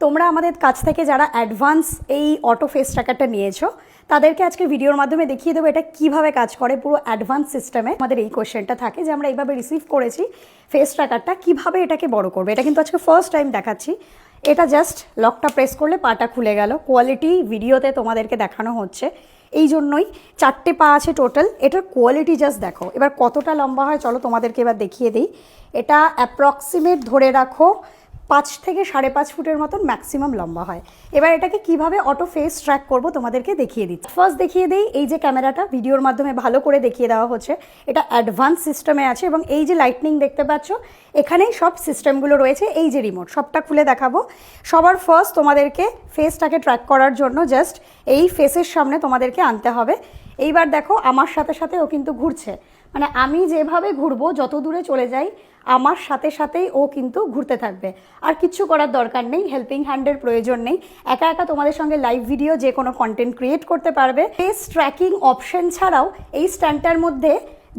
তোমরা আমাদের কাছ থেকে যারা অ্যাডভান্স এই অটো ফেস ট্র্যাকারটা নিয়েছো তাদেরকে আজকে ভিডিওর মাধ্যমে দেখিয়ে দেবো এটা কিভাবে কাজ করে পুরো অ্যাডভান্স সিস্টেমে। আমাদের এই কোয়েশ্চেনটা থাকে যে আমরা এইভাবে রিসিভ করেছি ফেস ট্র্যাকারটা, কিভাবে এটাকে বড় করবে। এটা কিন্তু আজকে ফার্স্ট টাইম দেখাচ্ছি। এটা জাস্ট লকটা প্রেস করলে পাটা খুলে গেল। কোয়ালিটি ভিডিওতে তোমাদেরকে দেখানো হচ্ছে, এই জন্যই 4টে পা আছে টোটাল। এটার কোয়ালিটি জাস্ট দেখো। এবার কতটা লম্বা হয় চলো তোমাদেরকে এবার দেখিয়ে দিই। এটা অ্যাপ্রক্সিমেট ধরে রাখো 5 থেকে 5.5 ফুটের মতন ম্যাক্সিমাম লম্বা হয়। এবার এটাকে কিভাবে অটো ফেস ট্র্যাক করব তোমাদেরকে দেখিয়ে দিচ্ছি। ফার্স্ট দেখিয়ে দিই এই যে ক্যামেরাটা ভিডিওর মাধ্যমে ভালো করে দেখিয়ে দেওয়া হচ্ছে, এটা অ্যাডভান্স সিস্টেমে আছে এবং এই যে লাইটনিং দেখতে পাচ্ছ এখানেই সব সিস্টেমগুলো রয়েছে। এই যে রিমোট, সবটা খুলে দেখাবো। সবার ফার্স্ট তোমাদেরকে ফেসটাকে ট্র্যাক করার জন্য জাস্ট এই ফেসের সামনে তোমাদেরকে আনতে হবে। এইবার দেখো আমার সাথে সাথে ও কিন্তু ঘুরছে, মানে আমি যেভাবে ঘুরবো যত দূরে চলে যাই আমার সাথে সাথেই ও কিন্তু ঘুরতে থাকবে। আর কিচ্ছু করার দরকার নেই, হেল্পিং হ্যান্ডের প্রয়োজন নেই। একা একা তোমাদের সঙ্গে লাইভ ভিডিও যে কোনো কন্টেন্ট ক্রিয়েট করতে পারবে। ফেস ট্র্যাকিং অপশন ছাড়াও এই স্ট্যান্ডটার মধ্যে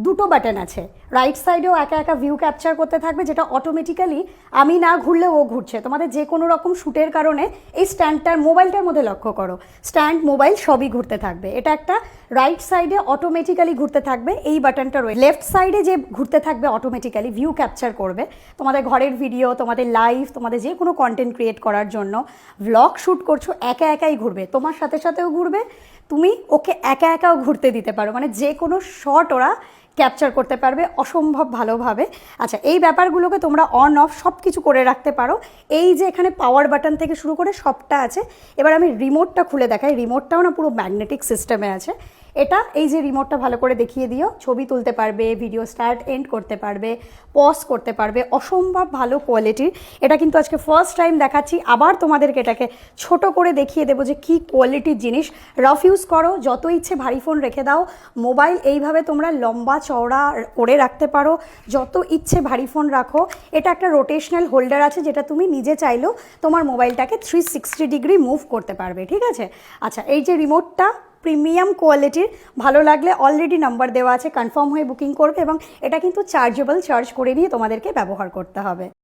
2টো বাটন আছে। রাইট সাইডেও একা একা ভিউ ক্যাপচার করতে থাকবে, যেটা অটোমেটিক্যালি আমি না ঘুরলে ও ঘুরছে। তোমাদের যে কোনো রকম শ্যুটের কারণে এই স্ট্যান্ডটার মোবাইলটার মধ্যে লক্ষ্য করো, স্ট্যান্ড মোবাইল সবই ঘুরতে থাকবে। এটা একটা রাইট সাইডে অটোমেটিক্যালি ঘুরতে থাকবে, এই বাটনটা রয়েছে। লেফট সাইডে যে ঘুরতে থাকবে অটোমেটিক্যালি ভিউ ক্যাপচার করবে তোমাদের ঘরের ভিডিও, তোমাদের লাইভ, তোমাদের যে কোনো কন্টেন্ট ক্রিয়েট করার জন্য। ভ্লগ শ্যুট করছো একা একাই ঘুরবে, তোমার সাথে সাথেও ঘুরবে, তুমি ওকে একা একাও ঘুরতে দিতে পারো, মানে যে কোনো শট ওরা ক্যাপচার করতে পারবে অসম্ভব ভালোভাবে। আচ্ছা, এই ব্যাপারগুলোকে তোমরা অন অফ সব কিছু করে রাখতে পারো। এই যে এখানে পাওয়ার বাটন থেকে শুরু করে সবটা আছে। এবার আমি রিমোটটা খুলে দেখাই। রিমোটটাও না পুরো ম্যাগনেটিক সিস্টেমে আছে। এটা এই যে রিমোটটা ভালো করে দেখিয়ে দিও, ছবি তুলতে পারবে, ভিডিও স্টার্ট এন্ড করতে পারবে, পজ করতে পারবে, অসম্ভব ভালো কোয়ালিটির। এটা কিন্তু আজকে ফার্স্ট টাইম দেখাচ্ছি, আবার তোমাদেরকে এটাকে ছোট করে দেখিয়ে দেবো যে কী কোয়ালিটির জিনিস। রাফ ইউজ করো, যত ইচ্ছে ভারী ফোন রেখে দাও, মোবাইল এইভাবে তোমরা লম্বা চওড়া করে রাখতে পারো, যত ইচ্ছে ভারী ফোন রাখো। এটা একটা রোটেশনাল হোল্ডার আছে যেটা তুমি নিজে চাইলেও তোমার মোবাইলটাকে 360 ডিগ্রি মুভ করতে পারবে, ঠিক আছে। আচ্ছা, এই যে রিমোটটা প্রিমিয়াম কোয়ালিটির, ভালো লাগলে অলরেডি নাম্বার দেওয়া আছে, কনফার্ম হয়ে বুকিং করবে এবং এটা কিন্তু চার্জেবল, চার্জ করে নিয়ে তোমাদেরকে ব্যবহার করতে হবে।